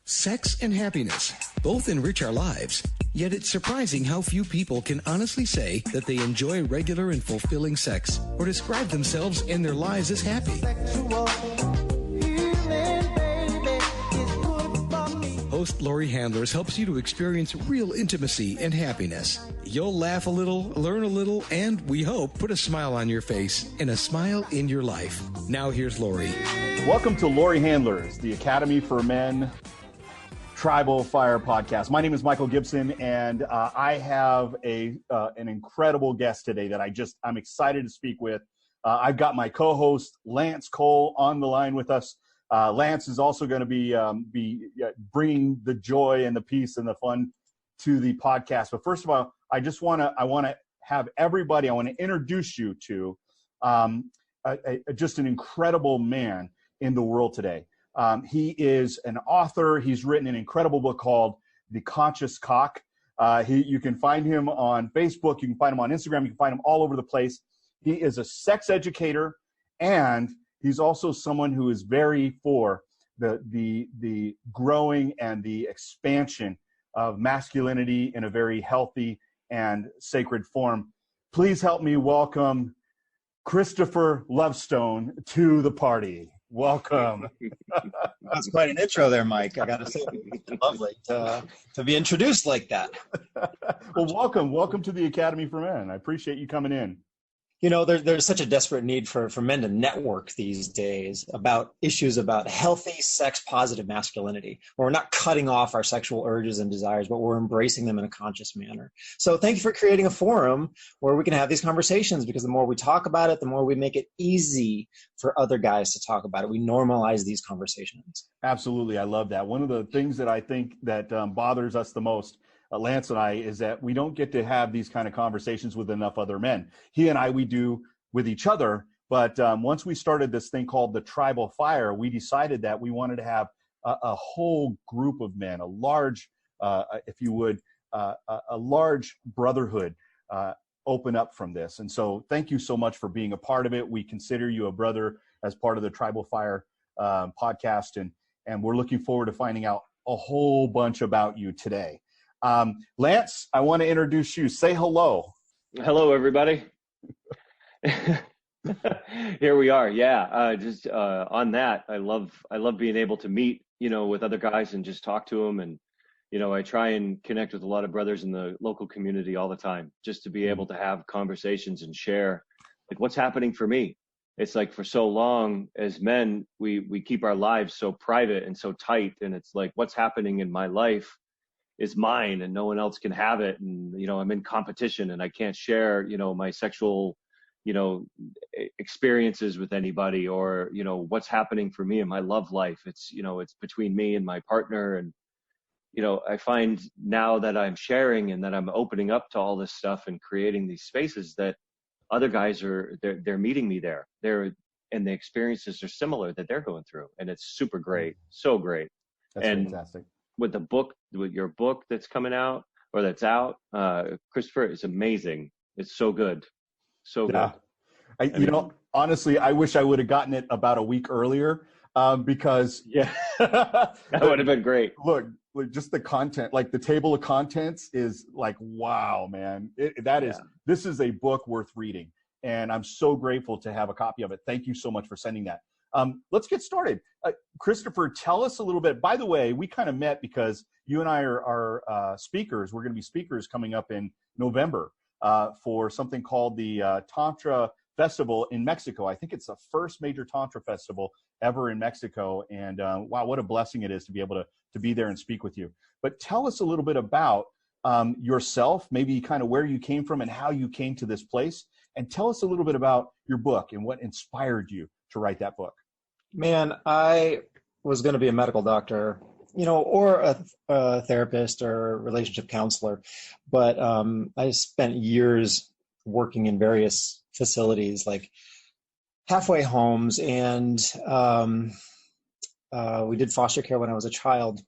Sex and happiness both enrich our lives, yet it's surprising how few people can honestly say that they enjoy regular and fulfilling sex or describe themselves and their lives as happy. Host Laurie Handlers helps you to experience real intimacy and happiness. You'll laugh a little, learn a little, and, we hope, put a smile on your face and a smile in your life. Now here's Laurie. Welcome to Laurie Handlers, the Academy for Men Tribal Fire podcast. My name is Michael Gibson, and I have an incredible guest today that I'm excited to speak with. I've got my co-host Lance Cole on the line with us. Lance is also going to be bringing the joy and the peace and the fun to the podcast. But first of all, I want to introduce you to just an incredible man in the world today. He is an author. He's written an incredible book called The Conscious Cock. You can find him on Facebook. You can find him on Instagram. You can find him all over the place. He is a sex educator, and he's also someone who is very for the growing and the expansion of masculinity in a very healthy and sacred form. Please help me welcome Christopher Lovestone to the party. Welcome. That's quite an intro there, Mike. I got to say, lovely to be introduced like that. Well, welcome to the Academy for Men. I appreciate you coming in. You know, there's such a desperate need for men to network these days about issues about healthy sex-positive masculinity, where we're not cutting off our sexual urges and desires, but we're embracing them in a conscious manner. So thank you for creating a forum where we can have these conversations, because the more we talk about it, the more we make it easy for other guys to talk about it. We normalize these conversations. Absolutely. I love that. One of the things that I think that bothers us the most, Lance and I, is that we don't get to have these kind of conversations with enough other men. He and I, we do with each other. But once we started this thing called the Tribal Fire, we decided that we wanted to have a whole group of men, a large, if you would, a large brotherhood open up from this. And so thank you so much for being a part of it. We consider you a brother as part of the Tribal Fire podcast. And we're looking forward to finding out a whole bunch about you today. Lance, I want to introduce you. Say hello. Hello, everybody. Here we are. Yeah. Just on that, I love being able to meet, with other guys and just talk to them. And, I try and connect with a lot of brothers in the local community all the time, just to be able to have conversations and share like what's happening for me. It's like for so long as men, we keep our lives so private and so tight. And it's like, what's happening in my life is mine and no one else can have it. And, I'm in competition and I can't share, my sexual, experiences with anybody, or, what's happening for me in my love life. It's, it's between me and my partner. And, I find now that I'm sharing and that I'm opening up to all this stuff and creating these spaces, that other guys they're meeting me there. And the experiences are similar that they're going through. And it's super great. So great. That's fantastic. With your book that's coming out or that's out, Christopher, is amazing. It's so good. So good. Honestly, I wish I would have gotten it about a week earlier because that would have been great. Look, just the content, like the table of contents is like, wow, man, this is a book worth reading. And I'm so grateful to have a copy of it. Thank you so much for sending that. Let's get started. Christopher, tell us a little bit. By the way, we kind of met because you and I are speakers. We're going to be speakers coming up in November for something called the Tantra Festival in Mexico. I think it's the first major Tantra festival ever in Mexico. And wow, what a blessing it is to be able to be there and speak with you. But tell us a little bit about yourself, maybe kind of where you came from and how you came to this place. And tell us a little bit about your book and what inspired you to write that book. Man, I was going to be a medical doctor, or a therapist or relationship counselor. But I spent years working in various facilities like halfway homes, and we did foster care when I was a child.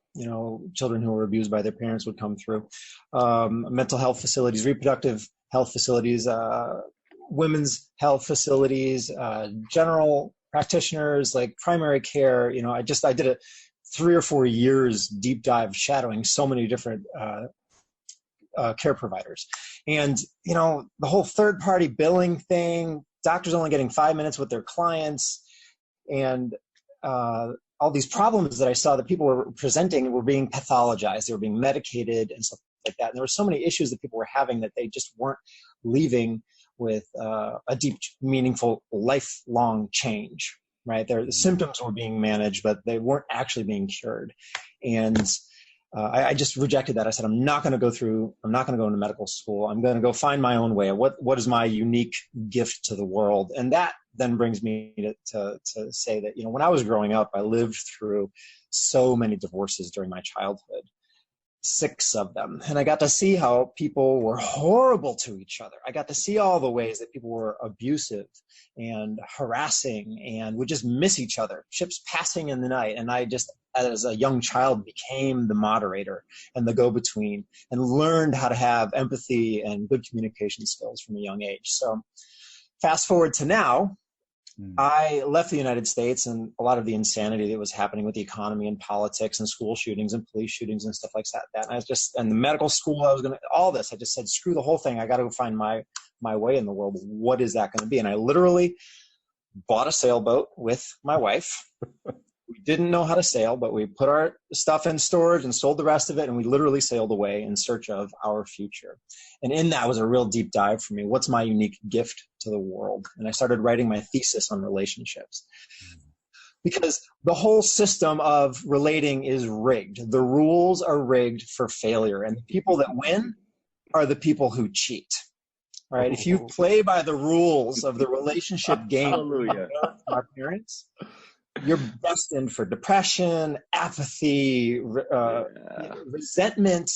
Children who were abused by their parents would come through. Mental health facilities, reproductive health facilities, women's health facilities, general practitioners, like primary care. I did 3 or 4 years deep dive shadowing so many different care providers. And, the whole third-party billing thing, doctors only getting 5 minutes with their clients, and all these problems that I saw that people were presenting were being pathologized. They were being medicated and stuff like that. And there were so many issues that people were having that they just weren't leaving with a deep, meaningful, lifelong change, right? The symptoms were being managed, but they weren't actually being cured. And I just rejected that. I said, I'm not going to go into medical school. I'm going to go find my own way. What is my unique gift to the world? And that then brings me to say that, when I was growing up, I lived through so many divorces during my childhood, 6 of them. And I got to see how people were horrible to each other. I got to see all the ways that people were abusive and harassing and would just miss each other, ships passing in the night. And I just, as a young child, became the moderator and the go-between and learned how to have empathy and good communication skills from a young age. So fast forward to now, I left the United States and a lot of the insanity that was happening with the economy and politics and school shootings and police shootings and stuff like that. And and the medical school, all this, I just said, screw the whole thing. I got to go find my way in the world. What is that going to be? And I literally bought a sailboat with my wife. We didn't know how to sail, but we put our stuff in storage and sold the rest of it. And we literally sailed away in search of our future. And in that was a real deep dive for me. What's my unique gift to the world? And I started writing my thesis on relationships. Because the whole system of relating is rigged. The rules are rigged for failure. And the people that win are the people who cheat. Right? If you play by the rules of the relationship game from our parents, you're destined for depression, apathy, resentment,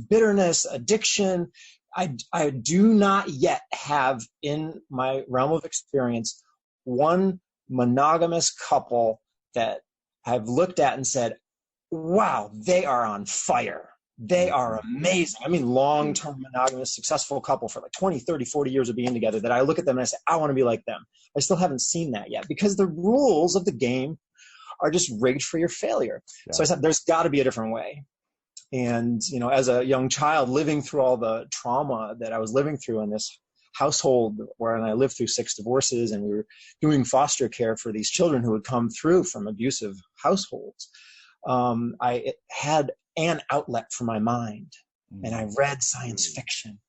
bitterness, addiction. I do not yet have in my realm of experience one monogamous couple that I've looked at and said, wow, they are on fire. They are amazing. I mean, long-term monogamous, successful couple for like 20, 30, 40 years of being together that I look at them and I say, I want to be like them. I still haven't seen that yet because the rules of the game are just rigged for your failure. Yeah. So I said, there's got to be a different way. And, as a young child living through all the trauma that I was living through in this household where I lived through 6 divorces and we were doing foster care for these children who had come through from abusive households, I had an outlet for my mind. And I read science fiction.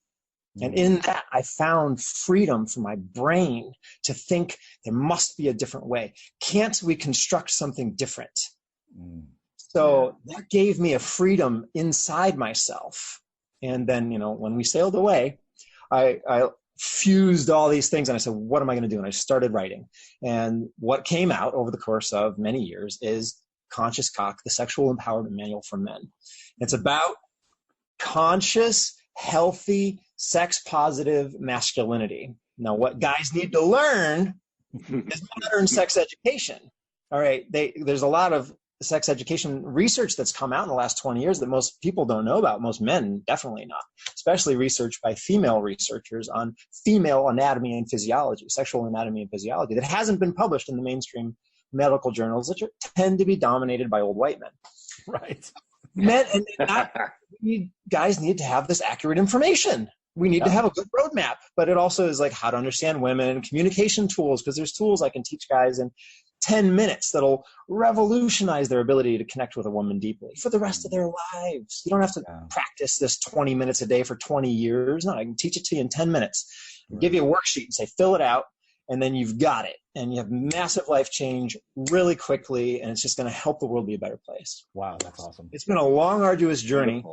And in that, I found freedom for my brain to think there must be a different way. Can't we construct something different? So that gave me a freedom inside myself. And then, when we sailed away, I fused all these things and I said, what am I going to do? And I started writing. And what came out over the course of many years is Conscious Cock, the Sexual Empowerment Manual for Men. It's about conscious, healthy, sex-positive masculinity. Now, what guys need to learn is modern sex education. All right, there's a lot of sex education research that's come out in the last 20 years that most people don't know about, most men definitely not, especially research by female researchers on female anatomy and physiology, sexual anatomy and physiology, that hasn't been published in the mainstream medical journals that tend to be dominated by old white men. Right. Men and guys need to have this accurate information. We need to have a good roadmap, but it also is like how to understand women, communication tools, because there's tools I can teach guys in 10 minutes that'll revolutionize their ability to connect with a woman deeply for the rest of their lives. You don't have to practice this 20 minutes a day for 20 years. No, I can teach it to you in 10 minutes. Give you a worksheet and say, fill it out. And then you've got it. And you have massive life change really quickly. And it's just going to help the world be a better place. Wow, that's awesome. It's been a long, arduous journey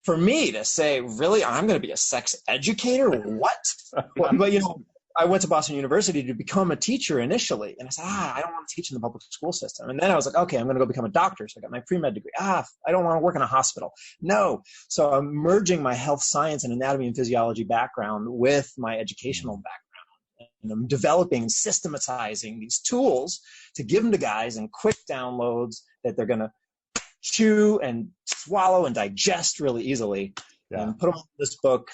for me to say, really, I'm going to be a sex educator? What? But, I went to Boston University to become a teacher initially. And I said, I don't want to teach in the public school system. And then I was like, okay, I'm going to go become a doctor. So I got my pre-med degree. I don't want to work in a hospital. No. So I'm merging my health science and anatomy and physiology background with my educational background. And I'm developing and systematizing these tools to give them to guys in quick downloads that they're going to chew and swallow and digest really easily. And put them in this book,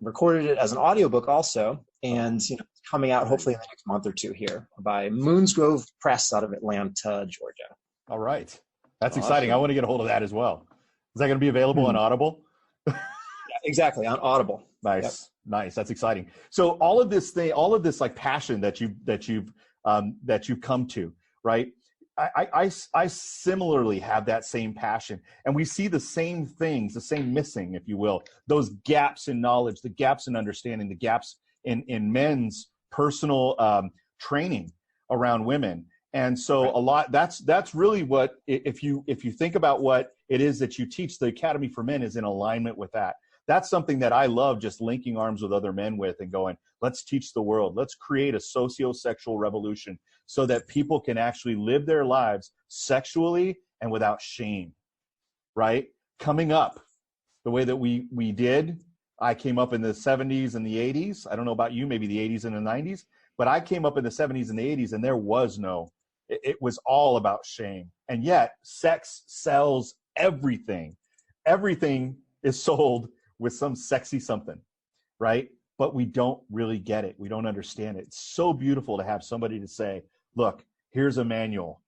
recorded it as an audiobook also, and coming out hopefully in the next month or two here by Moonsgrove Press out of Atlanta, Georgia. All right. That's exciting. I want to get a hold of that as well. Is that going to be available on Audible? Yeah, exactly, on Audible. Nice. Yep. Nice. That's exciting. So all of this like passion that you've come to, right? I similarly have that same passion, and we see the same things, the same missing, if you will, those gaps in knowledge, the gaps in understanding, the gaps in men's personal training around women. And so a lot, that's really what, if you think about what it is that you teach, the Academy for Men is in alignment with that. That's something that I love, just linking arms with other men with and going, let's teach the world. Let's create a socio-sexual revolution so that people can actually live their lives sexually and without shame, right? Coming up the way that we did, I came up in the 70s and the 80s. I don't know about you, maybe the 80s and the 90s, but I came up in the 70s and the 80s, and there was it was all about shame. And yet sex sells everything. Everything is sold with some sexy something, right? But we don't really get it. We don't understand it. It's so beautiful to have somebody to say, look, here's a manual.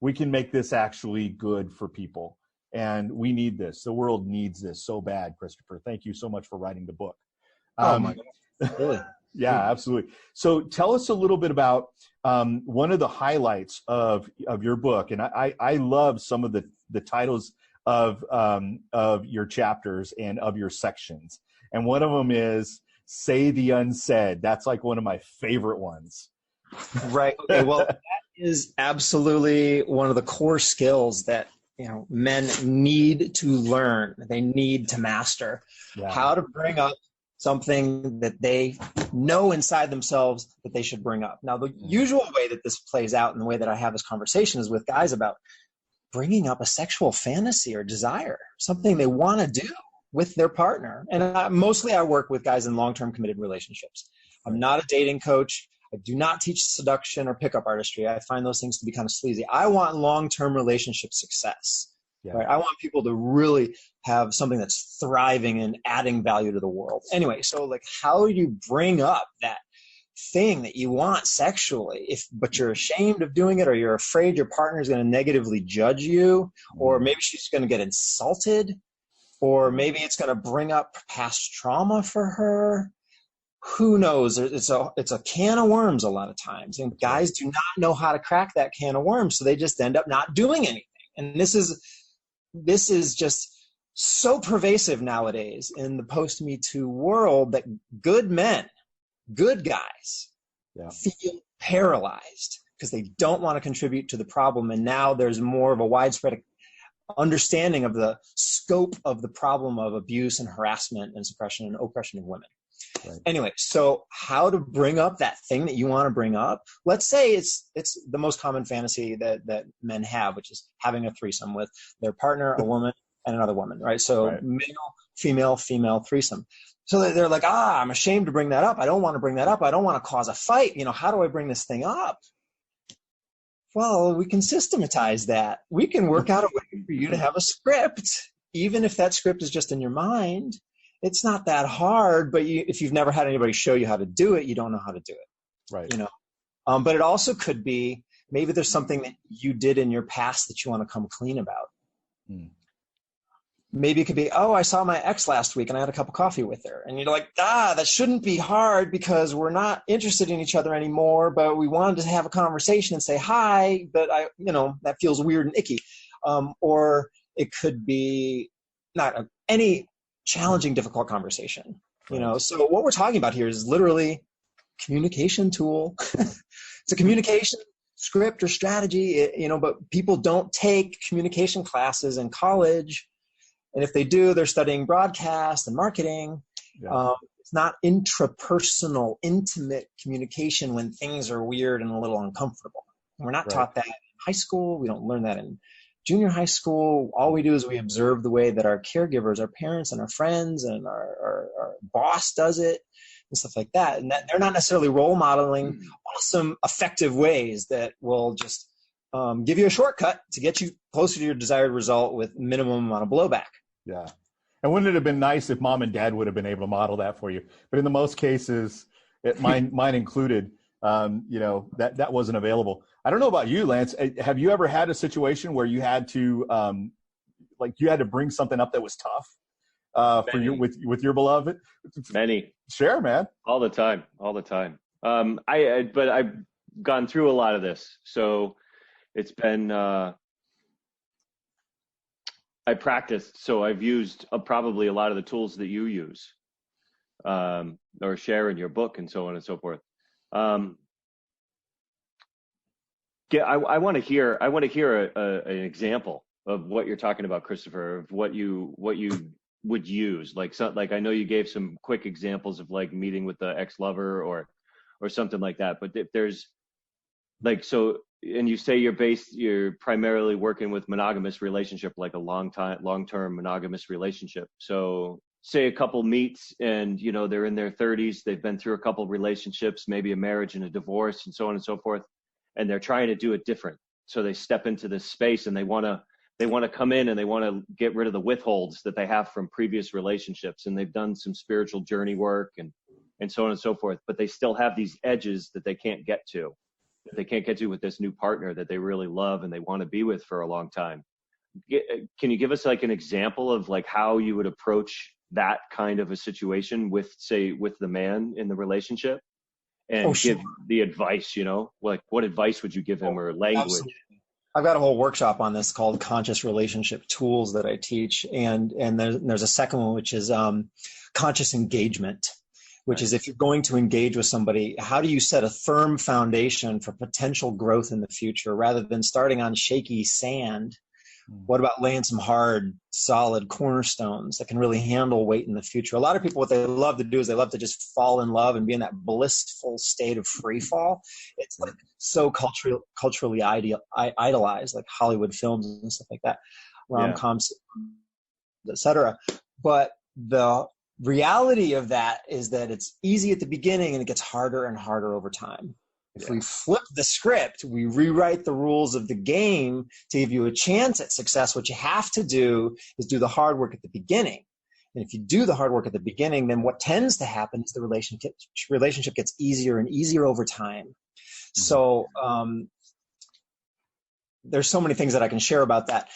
We can make this actually good for people. And we need this. The world needs this so bad, Christopher. Thank you so much for writing the book. Oh my God. Really? Yeah, absolutely. So tell us a little bit about one of the highlights of your book. And I love some of the titles of your chapters and of your sections. And one of them is Say the Unsaid. That's like one of my favorite ones. Right. Okay. Well, that is absolutely one of the core skills that, men need to learn. They need to master how to bring up something that they know inside themselves that they should bring up. Now, the usual way that this plays out and the way that I have this conversation is with guys about bringing up a sexual fantasy or desire, something they want to do with their partner. And mostly I work with guys in long-term committed relationships. I'm not a dating coach. I do not teach seduction or pickup artistry. I find those things to be kind of sleazy. I want long-term relationship success. Yeah. Right? I want people to really have something that's thriving and adding value to the world. Anyway, so like how you bring up that thing that you want sexually, but you're ashamed of doing it, or you're afraid your partner is going to negatively judge you, or maybe she's going to get insulted, or maybe it's going to bring up past trauma for her. Who knows? It's a can of worms a lot of times, and guys do not know how to crack that can of worms, so they just end up not doing anything. And this is just so pervasive nowadays in the post-Me Too world that good men, good guys, feel paralyzed because they don't want to contribute to the problem. And now there's more of a widespread understanding of the scope of the problem of abuse and harassment and suppression and oppression of women. Right. Anyway, so how to bring up that thing that you want to bring up? Let's say it's the most common fantasy that men have, which is having a threesome with their partner, a woman, and another woman, right? So male, female threesome. So they're like, I'm ashamed to bring that up. I don't want to bring that up. I don't want to cause a fight. How do I bring this thing up? Well, we can systematize that. We can work out a way for you to have a script, even if that script is just in your mind. It's not that hard, but if you've never had anybody show you how to do it, you don't know how to do it. Right. But it also could be maybe there's something that you did in your past that you want to come clean about. Maybe it could be, I saw my ex last week and I had a cup of coffee with her. And you're like, that shouldn't be hard because we're not interested in each other anymore, but we wanted to have a conversation and say hi, but that feels weird and icky. Or it could be not any challenging, difficult conversation, So what we're talking about here is literally communication tool. It's a communication script or strategy, but people don't take communication classes in college. And if they do, they're studying broadcast and marketing. It's not intrapersonal, intimate communication when things are weird and a little uncomfortable. And we're not taught that in high school. We don't learn that in junior high school. All we do is we observe the way that our caregivers, our parents and our friends and our boss does it and stuff like that. And that they're not necessarily role modeling awesome, effective ways that will just give you a shortcut to get you closer to your desired result with minimum amount of blowback. Yeah. And wouldn't it have been nice if mom and dad would have been able to model that for you? But in the most cases, mine included, that wasn't available. I don't know about you, Lance. Have you ever had a situation where you had to you had to bring something up that was tough for you with your beloved? Many. Share, man. All the time. But I've gone through a lot of this, so it's been. I practiced, so I've used probably a lot of the tools that you use, or share in your book, and so on and so forth. I want to hear an example of what you're talking about, Christopher, of what you would use. Like I know you gave some quick examples of like meeting with the ex-lover or something like that. But if there's and you say you're primarily working with monogamous relationship, like a long-term monogamous relationship. So say a couple meets and, they're in their 30s, they've been through a couple relationships, maybe a marriage and a divorce and so on and so forth. And they're trying to do it different. So they step into this space and they want to come in and they want to get rid of the withholds that they have from previous relationships. And they've done some spiritual journey work and so on and so forth, but they still have these edges that they can't get to with this new partner that they really love and they want to be with for a long time. Can you give us like an example of like how you would approach that kind of a situation with the man in the relationship and give the advice, like what advice would you give him or language? Absolutely. I've got a whole workshop on this called Conscious Relationship Tools that I teach. And there's a second one, which is conscious engagement, which is if you're going to engage with somebody, how do you set a firm foundation for potential growth in the future rather than starting on shaky sand? What about laying some hard, solid cornerstones that can really handle weight in the future? A lot of people, what they love to do is they love to just fall in love and be in that blissful state of free fall. It's like so culturally idolized, like Hollywood films and stuff like that, rom-coms, etc. But the reality of that is that it's easy at the beginning and it gets harder and harder over time. If we flip the script, we rewrite the rules of the game to give you a chance at success. What you have to do is do the hard work at the beginning. And if you do the hard work at the beginning, then what tends to happen is the relationship gets easier and easier over time. So there's so many things that I can share about that.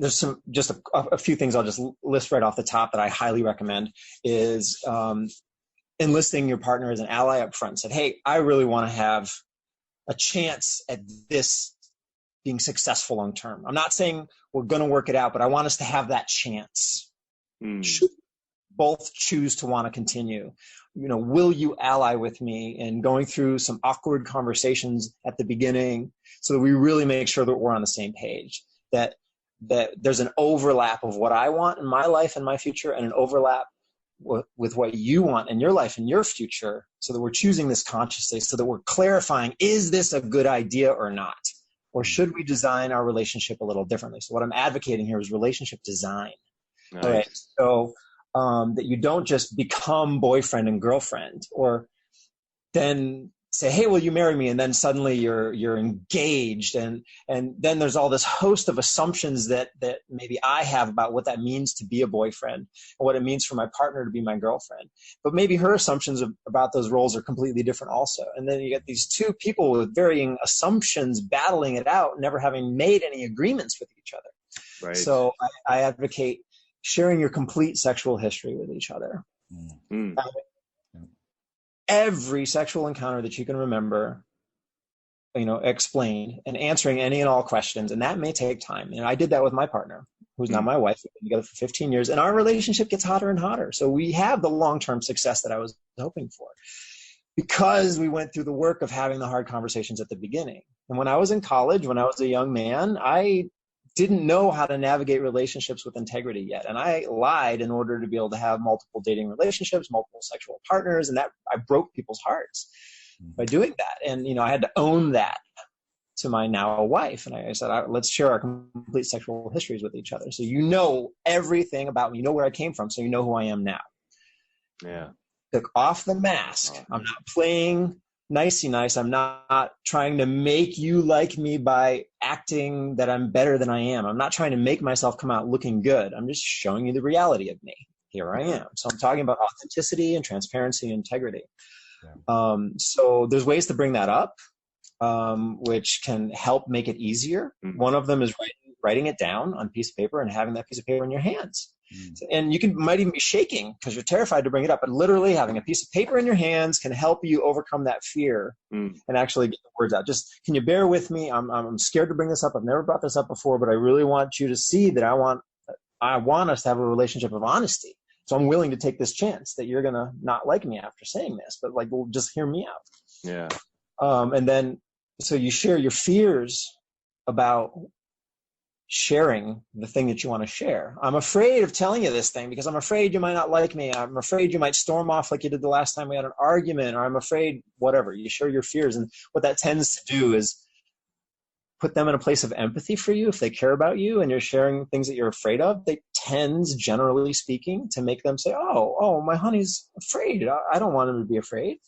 There's just a few things I'll just list right off the top that I highly recommend is enlisting your partner as an ally up front. Said, hey, I really want to have a chance at this being successful long term. I'm not saying we're going to work it out, but I want us to have that chance. Should both choose to want to continue, will you ally with me in going through some awkward conversations at the beginning so that we really make sure that we're on the same page, that there's an overlap of what I want in my life and my future and an overlap with what you want in your life and your future, so that we're choosing this consciously, so that we're clarifying, is this a good idea or not? Or should we design our relationship a little differently? So what I'm advocating here is relationship design. Nice. All right. So that you don't just become boyfriend and girlfriend, or then say, hey, will you marry me? And then suddenly you're engaged. And then there's all this host of assumptions that maybe I have about what that means to be a boyfriend and what it means for my partner to be my girlfriend. But maybe her assumptions about those roles are completely different also. And then you get these two people with varying assumptions battling it out, never having made any agreements with each other. Right. So I advocate sharing your complete sexual history with each other. Every sexual encounter that you can remember, explain, and answering any and all questions. And that may take time. And I did that with my partner, who's now my wife. We've been together for 15 years, and our relationship gets hotter and hotter. So we have the long-term success that I was hoping for because we went through the work of having the hard conversations at the beginning. And when I was in college, when I was a young man, I didn't know how to navigate relationships with integrity yet. And I lied in order to be able to have multiple dating relationships, multiple sexual partners, and that I broke people's hearts by doing that. And, I had to own that to my now wife. And I said, let's share our complete sexual histories with each other. So you know everything about me, you know where I came from, so you know who I am now. Yeah. Took off the mask. I'm not playing nicey nice. I'm not trying to make you like me by acting that I'm better than I am. I'm not trying to make myself come out looking good. I'm just showing you the reality of me. Here I am. So I'm talking about authenticity and transparency and integrity. So there's ways to bring that up, which can help make it easier. One of them is writing it down on a piece of paper and having that piece of paper in your hands. And you might even be shaking because you're terrified to bring it up, but literally having a piece of paper in your hands can help you overcome that fear and actually get the words out. Just, can you bear with me? I'm scared to bring this up. I've never brought this up before, but I really want you to see that I want us to have a relationship of honesty. So I'm willing to take this chance that you're going to not like me after saying this, but like, well, just hear me out. Yeah. And then, so you share your fears about sharing the thing that you want to share. I'm afraid of telling you this thing because I'm afraid you might not like me. I'm afraid you might storm off like you did the last time we had an argument, or I'm afraid whatever. You share your fears. And what that tends to do is put them in a place of empathy for you. If they care about you and you're sharing things that you're afraid of, they tends, generally speaking, to make them say, oh, my honey's afraid. I don't want him to be afraid.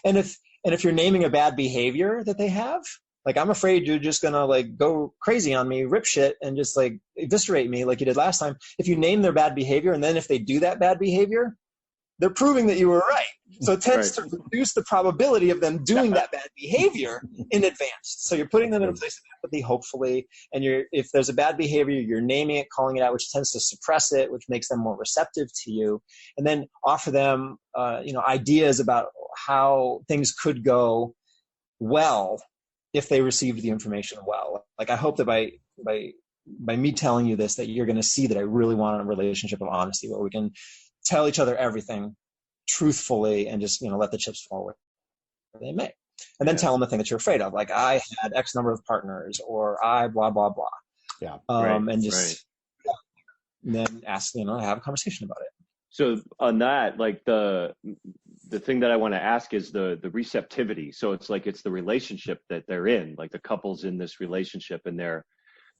And if you're naming a bad behavior that they have, like, I'm afraid you're just going to like go crazy on me, rip shit, and just like eviscerate me like you did last time. If you name their bad behavior, and then if they do that bad behavior, they're proving that you were right. So it tends to reduce the probability of them doing that bad behavior in advance. So you're putting them in a place of empathy, hopefully. And if there's a bad behavior, you're naming it, calling it out, which tends to suppress it, which makes them more receptive to you. And then offer them, ideas about how things could go well if they received the information well. Like, I hope that by me telling you this, that you're going to see that I really want a relationship of honesty where we can tell each other everything truthfully and just, let the chips fall where they may. And then tell them the thing that you're afraid of. Like, I had X number of partners, or I blah, blah, blah. Yeah. And just, and then ask, have a conversation about it. So on that, like the thing that I want to ask is the receptivity. So it's like, it's the relationship that they're in, like the couple's in this relationship, and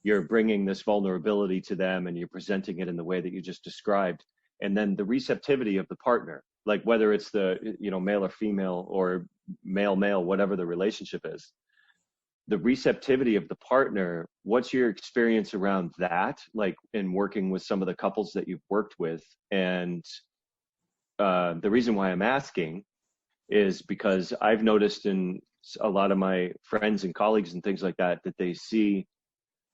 you're bringing this vulnerability to them, and you're presenting it in the way that you just described. And then the receptivity of the partner, like whether it's the, male or female, or male, whatever the relationship is, the receptivity of the partner. What's your experience around that? Like, in working with some of the couples that you've worked with? And the reason why I'm asking is because I've noticed in a lot of my friends and colleagues and things like that they see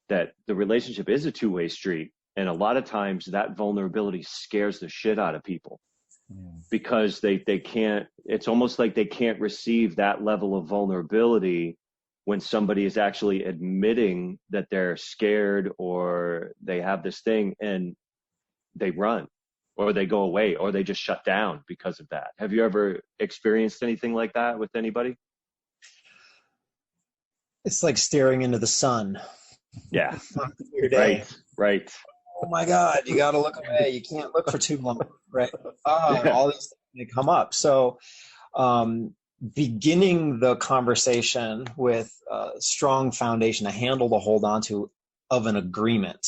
that the relationship is a two-way street. And a lot of times that vulnerability scares the shit out of people because they can't, it's almost like they can't receive that level of vulnerability when somebody is actually admitting that they're scared or they have this thing, and they run or they go away or they just shut down because of that. Have you ever experienced anything like that with anybody? It's like staring into the sun. Yeah. Right. Oh my God, you got to look away. You can't look for too long. Right. All these things, they come up. So, beginning the conversation with a strong foundation, a handle to hold on to of an agreement.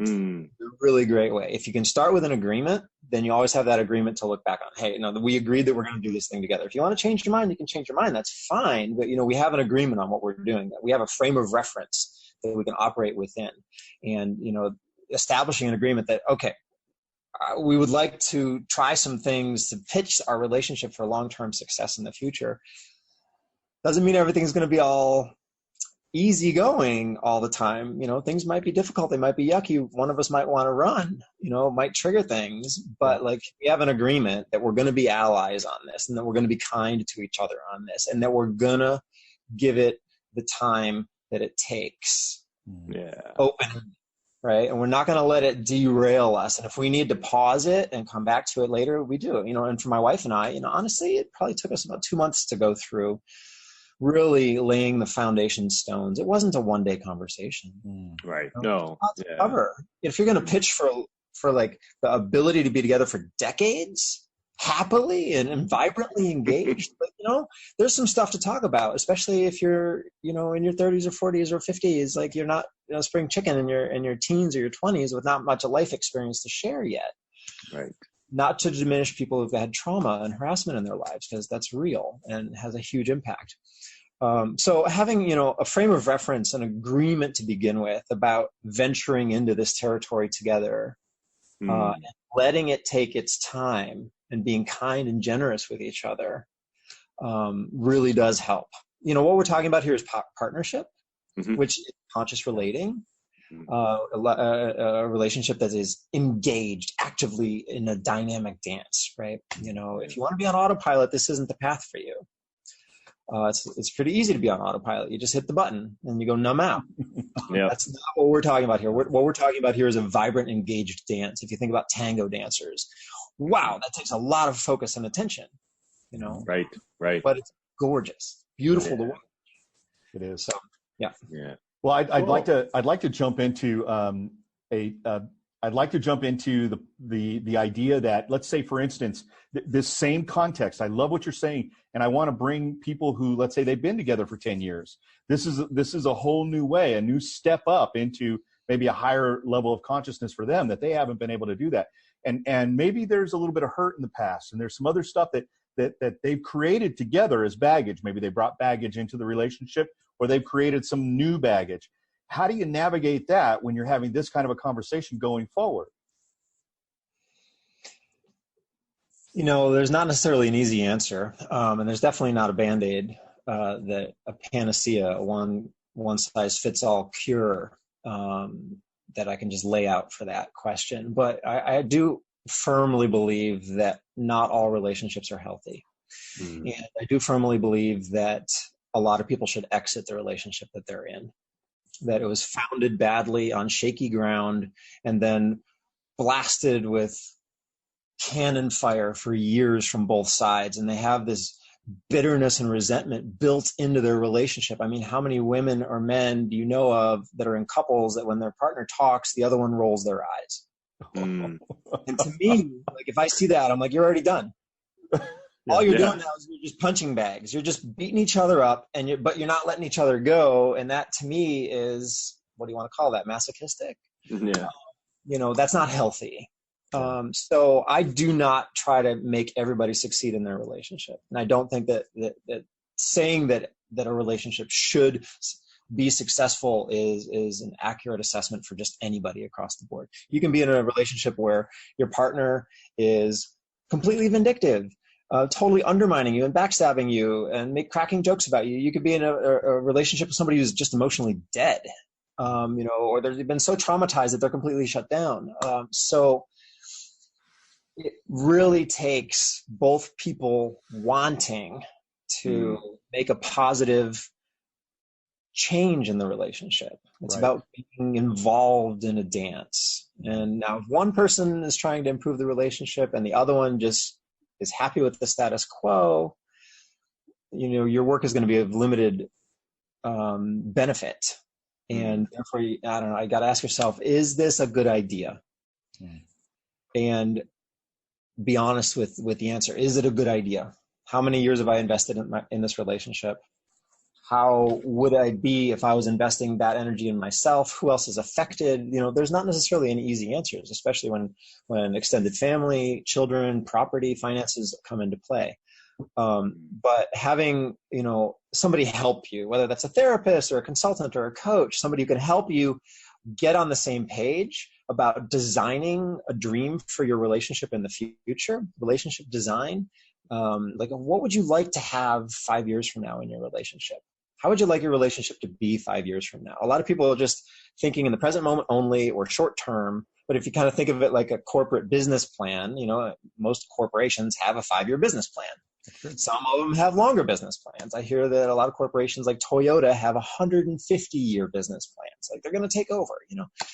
A really great way. If you can start with an agreement, then you always have that agreement to look back on. Hey, we agreed that we're going to do this thing together. If you want to change your mind, you can change your mind. That's fine. But, we have an agreement on what we're doing. We have a frame of reference that we can operate within. And, establishing an agreement that, okay, we would like to try some things to pitch our relationship for long-term success in the future. Doesn't mean everything's going to be all easygoing all the time. Things might be difficult. They might be yucky. One of us might want to run, it might trigger things, but like, we have an agreement that we're going to be allies on this, and that we're going to be kind to each other on this, and that we're going to give it the time that it takes. Open. Right. And we're not going to let it derail us. And if we need to pause it and come back to it later, we do. And for my wife and I, honestly, it probably took us about 2 months to go through really laying the foundation stones. It wasn't a one-day conversation. Right. No. Cover. If you're going to pitch for like the ability to be together for decades, happily and vibrantly engaged, but there's some stuff to talk about, especially if you're in your 30s or 40s or 50s. Like, you're not spring chicken in your teens or your 20s with not much of life experience to share yet. Right. Not to diminish people who've had trauma and harassment in their lives, because that's real and has a huge impact. So having a frame of reference, an agreement to begin with about venturing into this territory together, and letting it take its time, and being kind and generous with each other, really does help. What we're talking about here is partnership, Mm-hmm. which is conscious relating, a relationship that is engaged actively in a dynamic dance, right? If you want to be on autopilot, this isn't the path for you. It's pretty easy to be on autopilot. You just hit the button and you go numb out. Yeah. That's not what we're talking about here. What we're talking about here is a vibrant, engaged dance. If you think about tango dancers, wow, that takes a lot of focus and attention, Right. But it's gorgeous, beautiful to watch. It is. So, yeah. Well, I'd Cool. like to jump into I'd like to jump into the idea that, let's say, for instance, this same context. I love what you're saying, and I want to bring people who, let's say, they've been together for 10 years. This is a whole new way, a new step up into maybe a higher level of consciousness for them that they haven't been able to do that. And maybe there's a little bit of hurt in the past, and there's some other stuff that they've created together as baggage. Maybe they brought baggage into the relationship, or they've created some new baggage. How do you navigate that when you're having this kind of a conversation going forward? There's not necessarily an easy answer, and there's definitely not a Band-Aid, a panacea, a one-size-fits-all cure that I can just lay out for that question. But I do firmly believe that not all relationships are healthy. Mm-hmm. And I do firmly believe that a lot of people should exit the relationship that they're in, that it was founded badly on shaky ground and then blasted with cannon fire for years from both sides. And they have this bitterness and resentment built into their relationship. I mean, how many women or men do you know of that are in couples that when their partner talks, the other one rolls their eyes? And to me, like, if I see that, I'm like, you're already done. All you're doing now is you're just punching bags. You're just beating each other up, but you're not letting each other go. And that, to me, is, what do you want to call that? Masochistic? Yeah. That's not healthy. So I do not try to make everybody succeed in their relationship. And I don't think that saying that a relationship should be successful is an accurate assessment for just anybody across the board. You can be in a relationship where your partner is completely vindictive, totally undermining you and backstabbing you and cracking jokes about you. You could be in a relationship with somebody who's just emotionally dead, or they've been so traumatized that they're completely shut down. So it really takes both people wanting to make a positive change in the relationship. It's about being involved in a dance. And now if one person is trying to improve the relationship and the other one just is happy with the status quo, your work is going to be of limited benefit. And therefore, I don't know, I got to ask yourself, is this a good idea? And be honest with the answer. Is it a good idea? How many years have I invested in this relationship? How would I be if I was investing that energy in myself? Who else is affected? There's not necessarily any easy answers, especially when extended family, children, property, finances come into play. But having, somebody help you, whether that's a therapist or a consultant or a coach, somebody who can help you get on the same page about designing a dream for your relationship in the future, relationship design. Like, what would you like to have 5 years from now in your relationship? How would you like your relationship to be 5 years from now? A lot of people are just thinking in the present moment only or short term. But if you kind of think of it like a corporate business plan, most corporations have a 5-year business plan. Some of them have longer business plans. I hear that a lot of corporations like Toyota have 150-year business plans. Like, they're going to take over,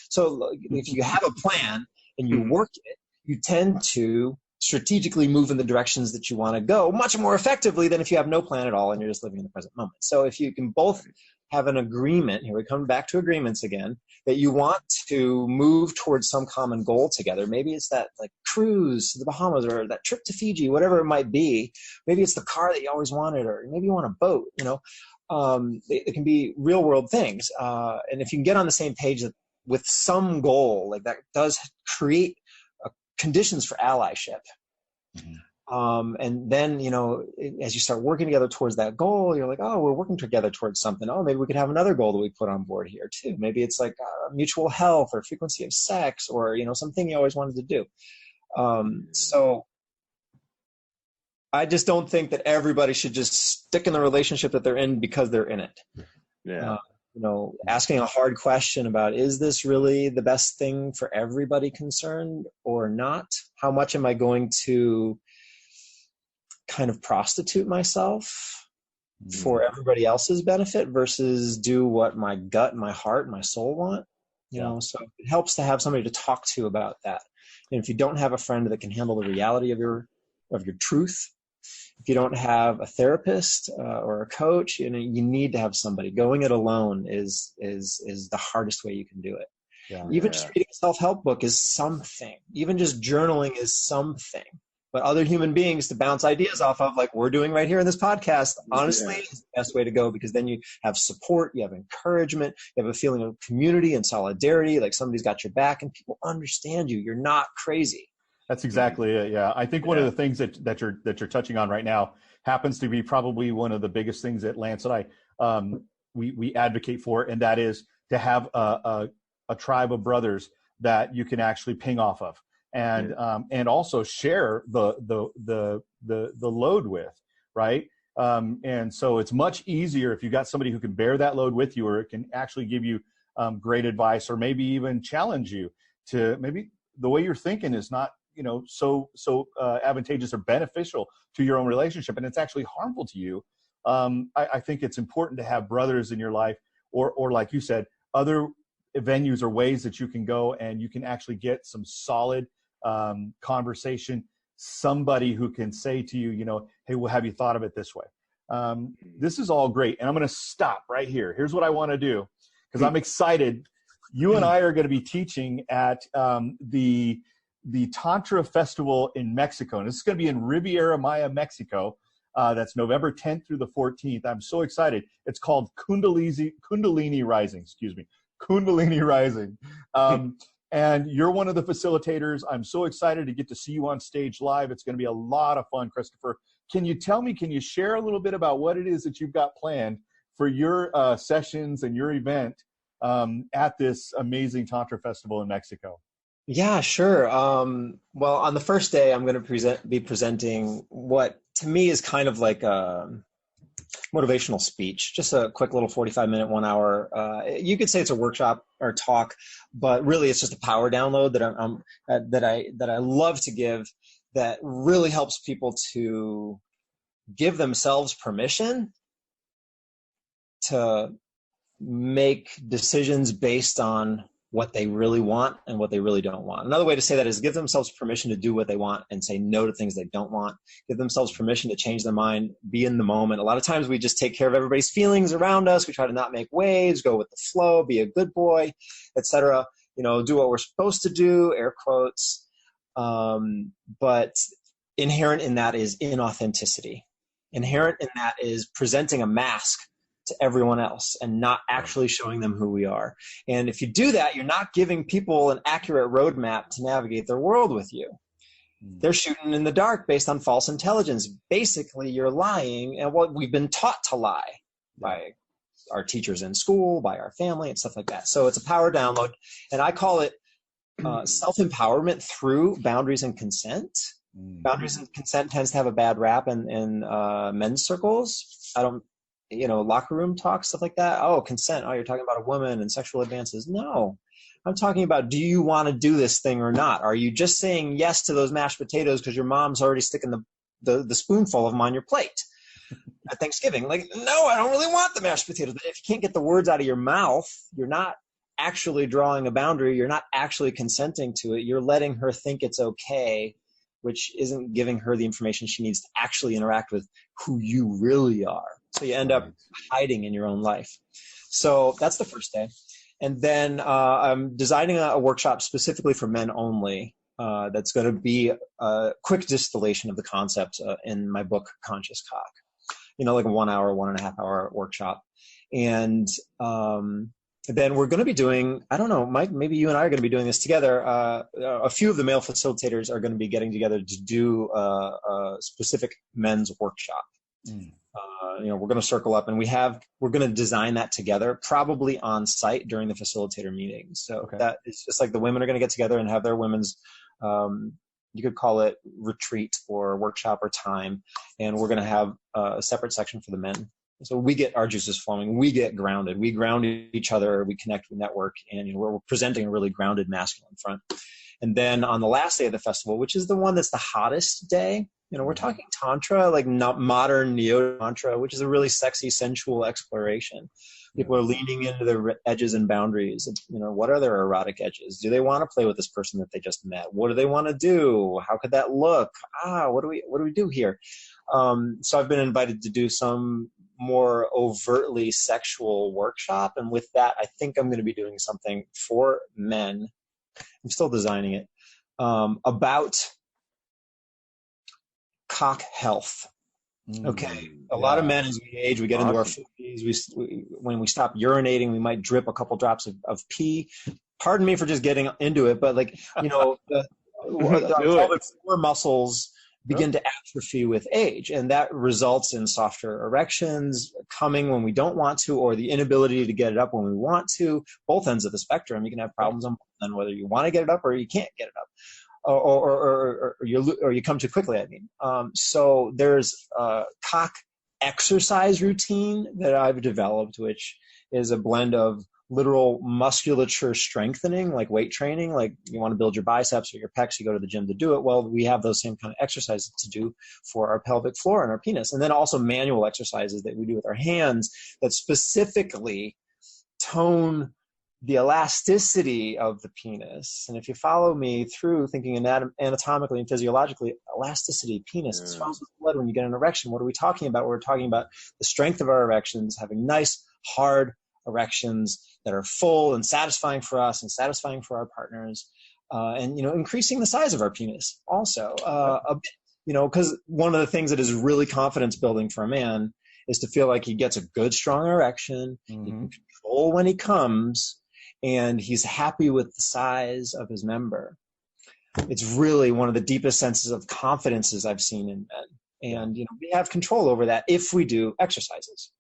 So if you have a plan and you work it, you tend to strategically move in the directions that you want to go much more effectively than if you have no plan at all and you're just living in the present moment. So if you can both have an agreement, here we come back to agreements again, that you want to move towards some common goal together. Maybe it's that like cruise to the Bahamas or that trip to Fiji, whatever it might be. Maybe it's the car that you always wanted, or maybe you want a boat, it can be real world things. And if you can get on the same page with some goal, like that does create conditions for allyship. And then, as you start working together towards that goal, you're like, oh, we're working together towards something. Oh, maybe we could have another goal that we put on board here too. Maybe it's like mutual health or frequency of sex or, something you always wanted to do. So I just don't think that everybody should just stick in the relationship that they're in because they're in it. Yeah. Asking a hard question about, is this really the best thing for everybody concerned or not? How much am I going to kind of prostitute myself for everybody else's benefit versus do what my gut, my heart, my soul want? So it helps to have somebody to talk to about that. And if you don't have a friend that can handle the reality of your truth, if you don't have a therapist or a coach, you need to have somebody. Going it alone is the hardest way you can do it. Yeah. Even just reading a self-help book is something. Even just journaling is something. But other human beings to bounce ideas off of, like we're doing right here in this podcast, honestly, is the best way to go, because then you have support, you have encouragement, you have a feeling of community and solidarity, like somebody's got your back and people understand you. You're not crazy. That's exactly it. Yeah. I think one of the things that you're touching on right now happens to be probably one of the biggest things that Lance and I, we advocate for, and that is to have a tribe of brothers that you can actually ping off of, and also share the load with, right? And so it's much easier if you got somebody who can bear that load with you, or it can actually give you great advice, or maybe even challenge you to maybe the way you're thinking is not so advantageous or beneficial to your own relationship, and it's actually harmful to you. I think it's important to have brothers in your life, or like you said, other venues or ways that you can go and you can actually get some solid conversation, somebody who can say to you, hey, well, have you thought of it this way? This is all great, and I'm going to stop right here. Here's what I want to do, because I'm excited. You and I are going to be teaching at the Tantra Festival in Mexico. And this is going to be in Riviera Maya, Mexico. That's November 10th through the 14th. I'm so excited. It's called Kundalini Rising, Kundalini Rising. And you're one of the facilitators. I'm so excited to get to see you on stage live. It's going to be a lot of fun, Christopher. Can you share a little bit about what it is that you've got planned for your sessions and your event at this amazing Tantra Festival in Mexico? Yeah, sure. Well, on the first day, I'm going to be presenting what to me is kind of like a motivational speech, just a quick little 45-minute, 1 hour. You could say it's a workshop or talk, but really it's just a power download that I love to give, that really helps people to give themselves permission to make decisions based on what they really want and what they really don't want. Another way to say that is give themselves permission to do what they want and say no to things they don't want. Give themselves permission to change their mind, be in the moment. A lot of times we just take care of everybody's feelings around us. We try to not make waves, go with the flow, be a good boy, etc. Do what we're supposed to do, air quotes. But inherent in that is inauthenticity. Inherent in that is presenting a mask to everyone else and not actually showing them who we are. And if you do that, you're not giving people an accurate roadmap to navigate their world with you. They're shooting in the dark based on false intelligence. Basically, you're lying, and what we've been taught to lie by our teachers in school, by our family, and stuff like that. So it's a power download, and I call it self-empowerment through boundaries and consent. Boundaries and consent tends to have a bad rap in men's circles. Locker room talk, stuff like that. Oh, consent. Oh, you're talking about a woman and sexual advances. No, I'm talking about, do you want to do this thing or not? Are you just saying yes to those mashed potatoes because your mom's already sticking the spoonful of them on your plate at Thanksgiving? Like, no, I don't really want the mashed potatoes. But if you can't get the words out of your mouth, you're not actually drawing a boundary. You're not actually consenting to it. You're letting her think it's okay, which isn't giving her the information she needs to actually interact with who you really are. So you end up hiding in your own life. So that's the first day. And then I'm designing a workshop specifically for men only that's going to be a quick distillation of the concept in my book, Conscious Cock. Like a 1 hour, 1.5 hour workshop. And then we're going to be doing, I don't know, Mike, maybe you and I are going to be doing this together. A few of the male facilitators are going to be getting together to do a specific men's workshop. We're going to circle up, and we're going to design that together, probably on site during the facilitator meetings. So that is just like the women are going to get together and have their women's you could call it retreat or workshop or time. And we're going to have a separate section for the men. So we get our juices flowing. We get grounded. We ground each other. We connect, we network, and we're presenting a really grounded masculine front. And then on the last day of the festival, which is the one that's the hottest day, we're talking tantra, like not modern neo-tantra, which is a really sexy, sensual exploration. People are leaning into their edges and boundaries. What are their erotic edges? Do they want to play with this person that they just met? What do they want to do? How could that look? What do we do here? So I've been invited to do some more overtly sexual workshop. And with that, I think I'm going to be doing something for men. I'm still designing it, about cock health. Okay. A lot of men, as we age, we get into our 50s. When we stop urinating, we might drip a couple drops of pee. Pardon me for just getting into it, but the pelvic floor muscles begin to atrophy with age, and that results in softer erections, coming when we don't want to, or the inability to get it up when we want to. Both ends of the spectrum. You can have problems on both ends, whether you want to get it up or you can't get it up. Or you come too quickly, I mean. So there's a cock exercise routine that I've developed, which is a blend of literal musculature strengthening, like weight training. Like you want to build your biceps or your pecs, you go to the gym to do it. Well, we have those same kind of exercises to do for our pelvic floor and our penis. And then also manual exercises that we do with our hands that specifically tone the elasticity of the penis. And if you follow me through thinking anatomically and physiologically, elasticity, penis, it swells with blood when you get an erection. What are we talking about? We're talking about the strength of our erections, having nice, hard erections that are full and satisfying for us and satisfying for our partners. And, increasing the size of our penis also, because one of the things that is really confidence building for a man is to feel like he gets a good, strong erection, he can control when he comes, and he's happy with the size of his member. It's really one of the deepest senses of confidences I've seen in men. And, we have control over that if we do exercises.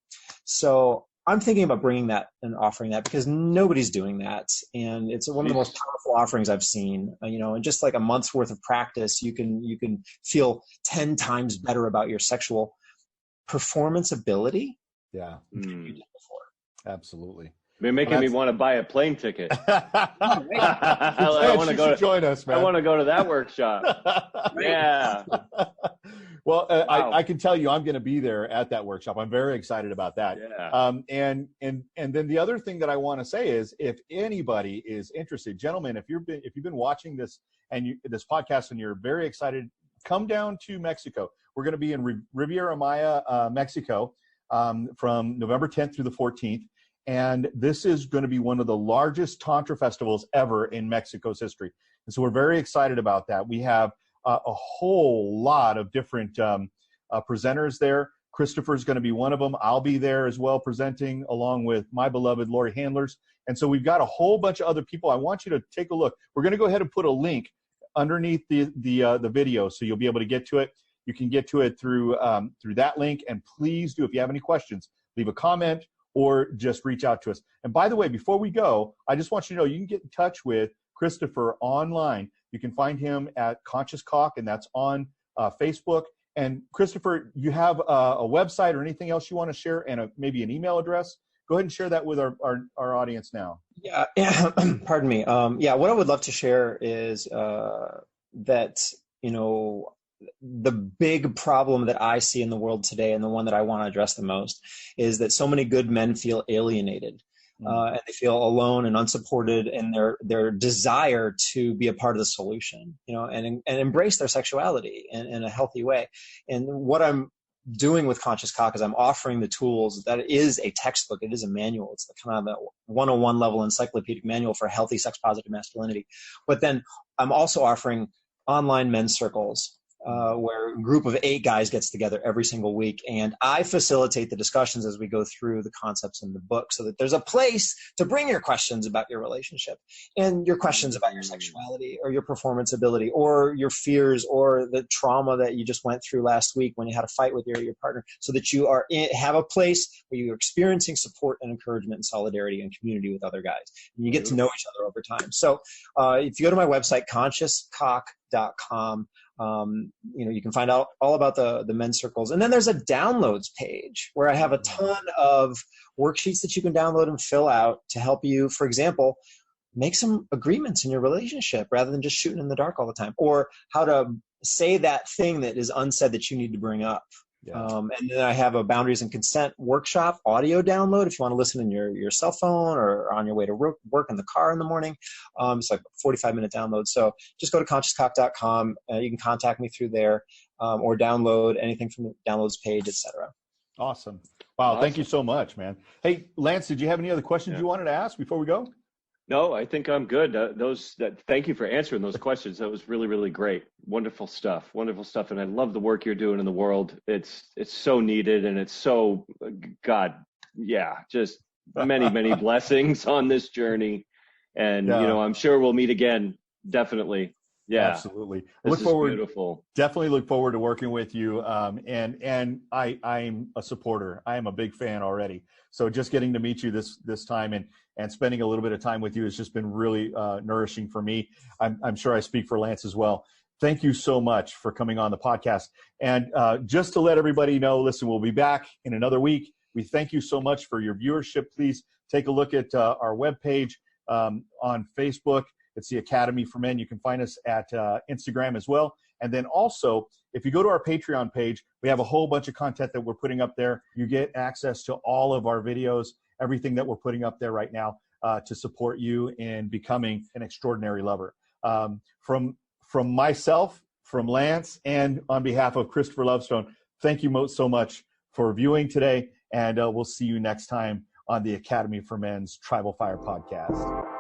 So I'm thinking about bringing that and offering that because nobody's doing that. And it's one of the most powerful offerings I've seen, in just like a month's worth of practice, you can feel 10 times better about your sexual performance ability. Yeah. Than you did before. Absolutely. You're making me want to buy a plane ticket. I want to go to join us, man. I want to go to that workshop. Yeah. Well, wow. I can tell you, I'm going to be there at that workshop. I'm very excited about that. Yeah. And then the other thing that I want to say is, if anybody is interested, gentlemen, if you've been watching this and this podcast and you're very excited, come down to Mexico. We're going to be in Riviera Maya, Mexico, from November 10th through the 14th. And this is going to be one of the largest Tantra festivals ever in Mexico's history. And so we're very excited about that. We have a whole lot of different presenters there. Christopher's going to be one of them. I'll be there as well presenting along with my beloved Lori Handlers. And so we've got a whole bunch of other people. I want you to take a look. We're going to go ahead and put a link underneath the video so you'll be able to get to it. You can get to it through that link. And please do, if you have any questions, leave a comment or just reach out to us. And by the way, before we go, I just want you to know you can get in touch with Christopher online. You can find him at Conscious Cock, and that's on Facebook. And Christopher, you have a website or anything else you want to share, and maybe an email address? Go ahead and share that with our audience now. Yeah, pardon me. What I would love to share is that, the big problem that I see in the world today, and the one that I want to address the most, is that so many good men feel alienated. And they feel alone and unsupported in their desire to be a part of the solution, and embrace their sexuality in a healthy way. And what I'm doing with Conscious Cock is I'm offering the tools. That is a textbook. It is a manual. It's the kind of a 101 level encyclopedic manual for healthy sex positive masculinity. But then I'm also offering online men's circles where a group of 8 guys gets together every single week. And I facilitate the discussions as we go through the concepts in the book, so that there's a place to bring your questions about your relationship and your questions about your sexuality or your performance ability or your fears or the trauma that you just went through last week when you had a fight with your partner, so that you are have a place where you're experiencing support and encouragement and solidarity and community with other guys. And you get to know each other over time. So if you go to my website, consciouscock.com, you can find out all about the men's circles. And then there's a downloads page where I have a ton of worksheets that you can download and fill out to help you, for example, make some agreements in your relationship rather than just shooting in the dark all the time, or how to say that thing that is unsaid that you need to bring up. Yeah. And then I have a boundaries and consent workshop audio download if you want to listen in your cell phone or on your way to work in the car in the morning. It's like a 45-minute download. So just go to consciouscock.com. You can contact me through there, or download anything from the downloads page, etc. Awesome. Wow. Thank you so much, man. Hey, Lance, did you have any other questions you wanted to ask before we go? No, I think I'm good. Thank you for answering those questions. That was really, really great. Wonderful stuff. And I love the work you're doing in the world. It's so needed, and it's so, God, yeah, just many, many blessings on this journey. And, I'm sure we'll meet again. Definitely. Yeah, absolutely. Beautiful. Definitely look forward to working with you. And I'm a supporter. I am a big fan already. So just getting to meet you this time and spending a little bit of time with you has just been really nourishing for me. I'm sure I speak for Lance as well. Thank you so much for coming on the podcast. And just to let everybody know, listen, we'll be back in another week. We thank you so much for your viewership. Please take a look at our webpage on Facebook. It's the Academy for Men. You can find us at Instagram as well. And then also, if you go to our Patreon page, we have a whole bunch of content that we're putting up there. You get access to all of our videos, everything that we're putting up there right now to support you in becoming an extraordinary lover. From myself, from Lance, and on behalf of Christopher Lovestone, thank you so much for viewing today. And we'll see you next time on the Academy for Men's Tribal Fire podcast.